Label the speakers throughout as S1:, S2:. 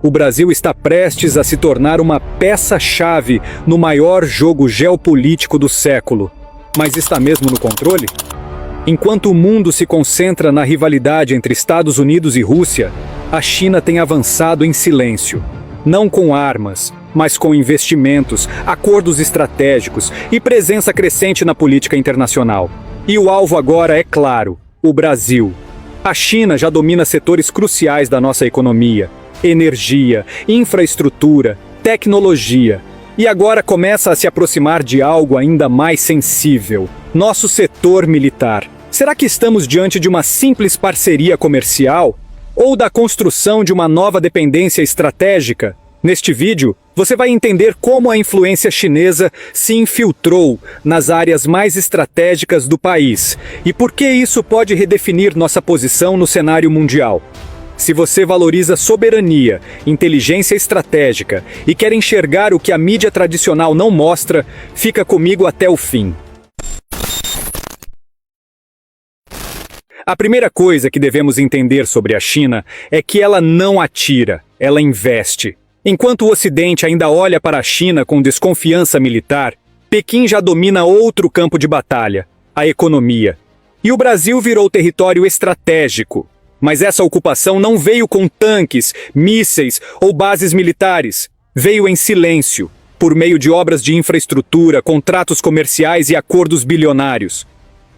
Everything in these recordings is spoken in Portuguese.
S1: O Brasil está prestes a se tornar uma peça-chave no maior jogo geopolítico do século. Mas está mesmo no controle? Enquanto o mundo se concentra na rivalidade entre Estados Unidos e Rússia, a China tem avançado em silêncio. Não com armas, mas com investimentos, acordos estratégicos e presença crescente na política internacional. E o alvo agora é claro: o Brasil. A China já domina setores cruciais da nossa economia: energia, infraestrutura, tecnologia. E agora começa a se aproximar de algo ainda mais sensível: nosso setor militar. Será que estamos diante de uma simples parceria comercial? Ou da construção de uma nova dependência estratégica? Neste vídeo, você vai entender como a influência chinesa se infiltrou nas áreas mais estratégicas do país e por que isso pode redefinir nossa posição no cenário mundial. Se você valoriza soberania, inteligência estratégica e quer enxergar o que a mídia tradicional não mostra, fica comigo até o fim. A primeira coisa que devemos entender sobre a China é que ela não atira, ela investe. Enquanto o Ocidente ainda olha para a China com desconfiança militar, Pequim já domina outro campo de batalha: a economia. E o Brasil virou território estratégico. Mas essa ocupação não veio com tanques, mísseis ou bases militares. Veio em silêncio, por meio de obras de infraestrutura, contratos comerciais e acordos bilionários.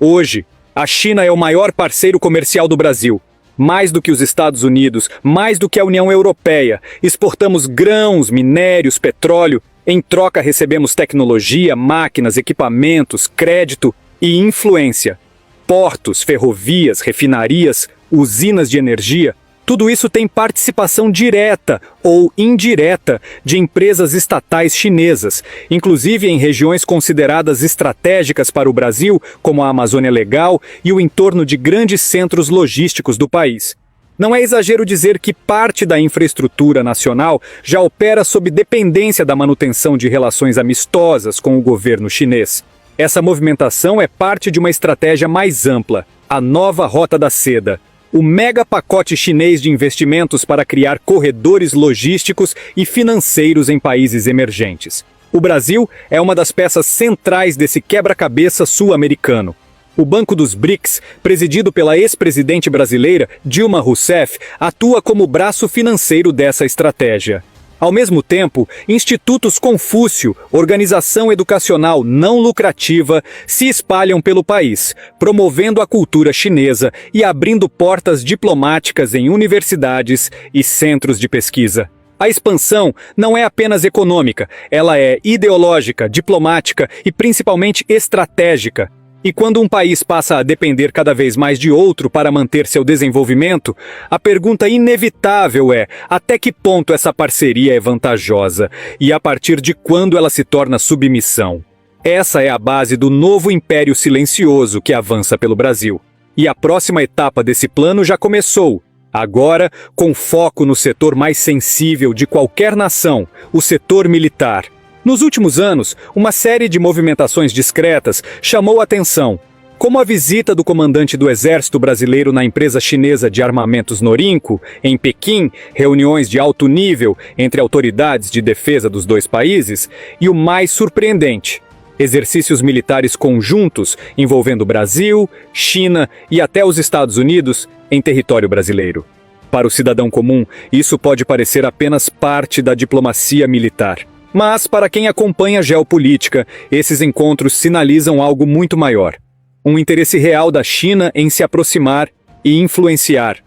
S1: Hoje, a China é o maior parceiro comercial do Brasil. Mais do que os Estados Unidos, mais do que a União Europeia. Exportamos grãos, minérios, petróleo. Em troca recebemos tecnologia, máquinas, equipamentos, crédito e influência. Portos, ferrovias, refinarias, usinas de energia. Tudo isso tem participação direta ou indireta de empresas estatais chinesas, inclusive em regiões consideradas estratégicas para o Brasil, como a Amazônia Legal e o entorno de grandes centros logísticos do país. Não é exagero dizer que parte da infraestrutura nacional já opera sob dependência da manutenção de relações amistosas com o governo chinês. Essa movimentação é parte de uma estratégia mais ampla: a nova Rota da Seda. O mega pacote chinês de investimentos para criar corredores logísticos e financeiros em países emergentes. O Brasil é uma das peças centrais desse quebra-cabeça sul-americano. O Banco dos BRICS, presidido pela ex-presidente brasileira Dilma Rousseff, atua como braço financeiro dessa estratégia. Ao mesmo tempo, institutos Confúcio, organização educacional não lucrativa, se espalham pelo país, promovendo a cultura chinesa e abrindo portas diplomáticas em universidades e centros de pesquisa. A expansão não é apenas econômica, ela é ideológica, diplomática e principalmente estratégica. E quando um país passa a depender cada vez mais de outro para manter seu desenvolvimento, a pergunta inevitável é: até que ponto essa parceria é vantajosa e a partir de quando ela se torna submissão? Essa é a base do novo império silencioso que avança pelo Brasil. E a próxima etapa desse plano já começou, agora com foco no setor mais sensível de qualquer nação, o setor militar. Nos últimos anos, uma série de movimentações discretas chamou a atenção, como a visita do comandante do Exército Brasileiro na empresa chinesa de armamentos Norinco, em Pequim, reuniões de alto nível entre autoridades de defesa dos dois países, e o mais surpreendente: exercícios militares conjuntos envolvendo Brasil, China e até os Estados Unidos em território brasileiro. Para o cidadão comum, isso pode parecer apenas parte da diplomacia militar. Mas, para quem acompanha a geopolítica, esses encontros sinalizam algo muito maior: um interesse real da China em se aproximar e influenciar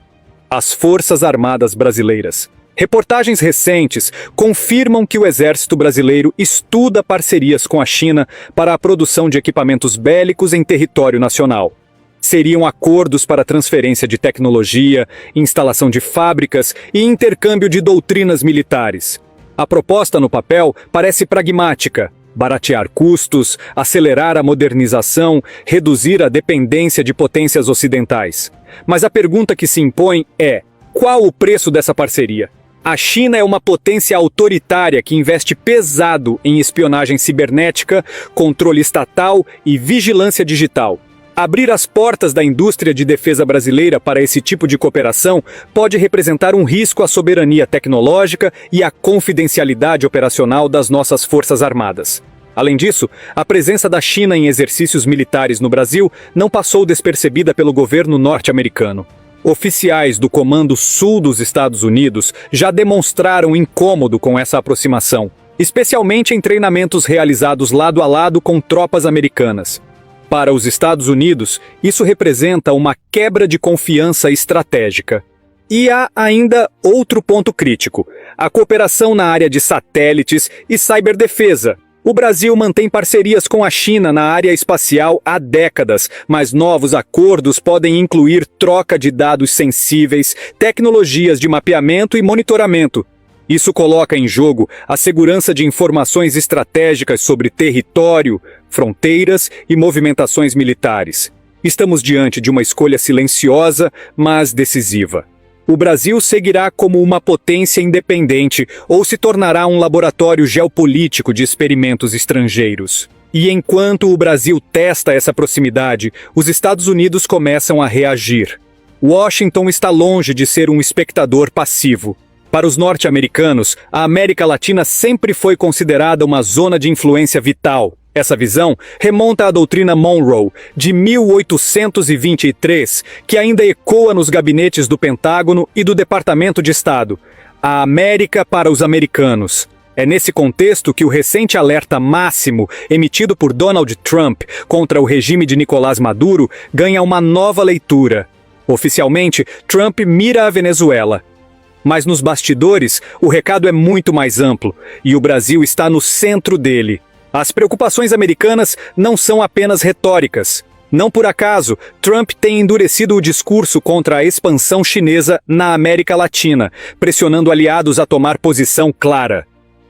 S1: as Forças Armadas brasileiras. Reportagens recentes confirmam que o Exército Brasileiro estuda parcerias com a China para a produção de equipamentos bélicos em território nacional. Seriam acordos para transferência de tecnologia, instalação de fábricas e intercâmbio de doutrinas militares. A proposta no papel parece pragmática: baratear custos, acelerar a modernização, reduzir a dependência de potências ocidentais. Mas a pergunta que se impõe é: qual o preço dessa parceria? A China é uma potência autoritária que investe pesado em espionagem cibernética, controle estatal e vigilância digital. Abrir as portas da indústria de defesa brasileira para esse tipo de cooperação pode representar um risco à soberania tecnológica e à confidencialidade operacional das nossas Forças Armadas. Além disso, a presença da China em exercícios militares no Brasil não passou despercebida pelo governo norte-americano. Oficiais do Comando Sul dos Estados Unidos já demonstraram incômodo com essa aproximação, especialmente em treinamentos realizados lado a lado com tropas americanas. Para os Estados Unidos, isso representa uma quebra de confiança estratégica. E há ainda outro ponto crítico: a cooperação na área de satélites e ciberdefesa. O Brasil mantém parcerias com a China na área espacial há décadas, mas novos acordos podem incluir troca de dados sensíveis, tecnologias de mapeamento e monitoramento. Isso coloca em jogo a segurança de informações estratégicas sobre território, fronteiras e movimentações militares. Estamos diante de uma escolha silenciosa, mas decisiva. O Brasil seguirá como uma potência independente ou se tornará um laboratório geopolítico de experimentos estrangeiros. E enquanto o Brasil testa essa proximidade, os Estados Unidos começam a reagir. Washington está longe de ser um espectador passivo. Para os norte-americanos, a América Latina sempre foi considerada uma zona de influência vital. Essa visão remonta à doutrina Monroe, de 1823, que ainda ecoa nos gabinetes do Pentágono e do Departamento de Estado. A América para os americanos. É nesse contexto que o recente alerta máximo emitido por Donald Trump contra o regime de Nicolás Maduro ganha uma nova leitura. Oficialmente, Trump mira a Venezuela. Mas nos bastidores, o recado é muito mais amplo, e o Brasil está no centro dele. As preocupações americanas não são apenas retóricas. Não por acaso, Trump tem endurecido o discurso contra a expansão chinesa na América Latina, pressionando aliados a tomar posição clara.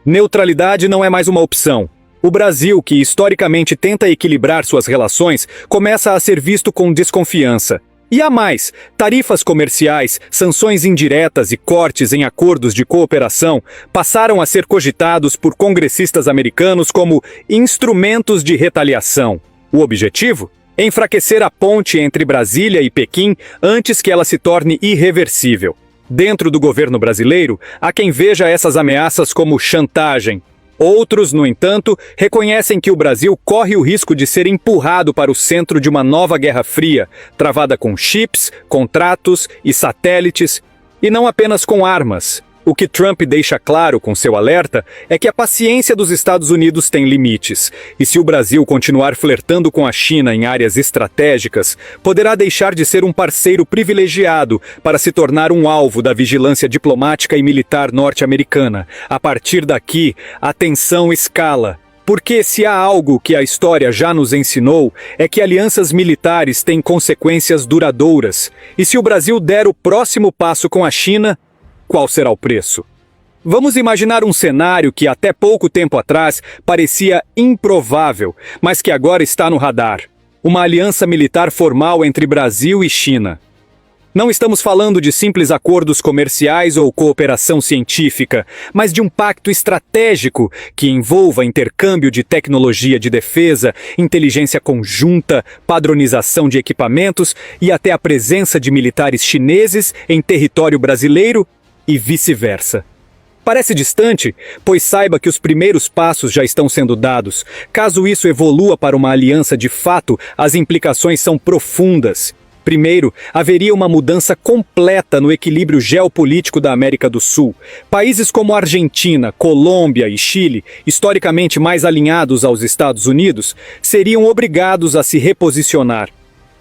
S1: Neutralidade não é mais uma opção. O Brasil, que historicamente tenta equilibrar suas relações, começa a ser visto com desconfiança. E há mais: tarifas comerciais, sanções indiretas e cortes em acordos de cooperação passaram a ser cogitados por congressistas americanos como instrumentos de retaliação. O objetivo? Enfraquecer a ponte entre Brasília e Pequim antes que ela se torne irreversível. Dentro do governo brasileiro, há quem veja essas ameaças como chantagem. Outros, no entanto, reconhecem que o Brasil corre o risco de ser empurrado para o centro de uma nova Guerra Fria, travada com chips, contratos e satélites, e não apenas com armas. O que Trump deixa claro com seu alerta é que a paciência dos Estados Unidos tem limites, e se o Brasil continuar flertando com a China em áreas estratégicas, poderá deixar de ser um parceiro privilegiado para se tornar um alvo da vigilância diplomática e militar norte-americana. A partir daqui, a tensão escala. Porque se há algo que a história já nos ensinou, é que alianças militares têm consequências duradouras. E se o Brasil der o próximo passo com a China, qual será o preço? Vamos imaginar um cenário que até pouco tempo atrás parecia improvável, mas que agora está no radar. Uma aliança militar formal entre Brasil e China. Não estamos falando de simples acordos comerciais ou cooperação científica, mas de um pacto estratégico que envolva intercâmbio de tecnologia de defesa, inteligência conjunta, padronização de equipamentos e até a presença de militares chineses em território brasileiro e vice-versa. Parece distante, pois saiba que os primeiros passos já estão sendo dados. Caso isso evolua para uma aliança de fato, as implicações são profundas. Primeiro, haveria uma mudança completa no equilíbrio geopolítico da América do Sul. Países como Argentina, Colômbia e Chile, historicamente mais alinhados aos Estados Unidos, seriam obrigados a se reposicionar.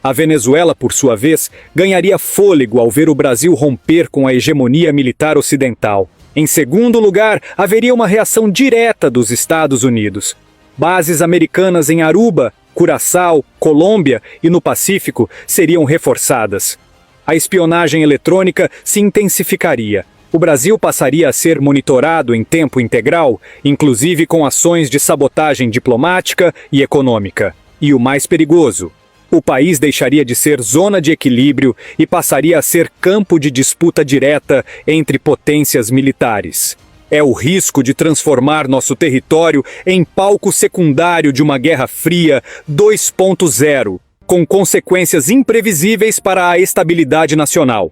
S1: A Venezuela, por sua vez, ganharia fôlego ao ver o Brasil romper com a hegemonia militar ocidental. Em segundo lugar, haveria uma reação direta dos Estados Unidos. Bases americanas em Aruba, Curaçao, Colômbia e no Pacífico seriam reforçadas. A espionagem eletrônica se intensificaria. O Brasil passaria a ser monitorado em tempo integral, inclusive com ações de sabotagem diplomática e econômica. E o mais perigoso: o país deixaria de ser zona de equilíbrio e passaria a ser campo de disputa direta entre potências militares. É o risco de transformar nosso território em palco secundário de uma Guerra Fria 2.0. com consequências imprevisíveis para a estabilidade nacional.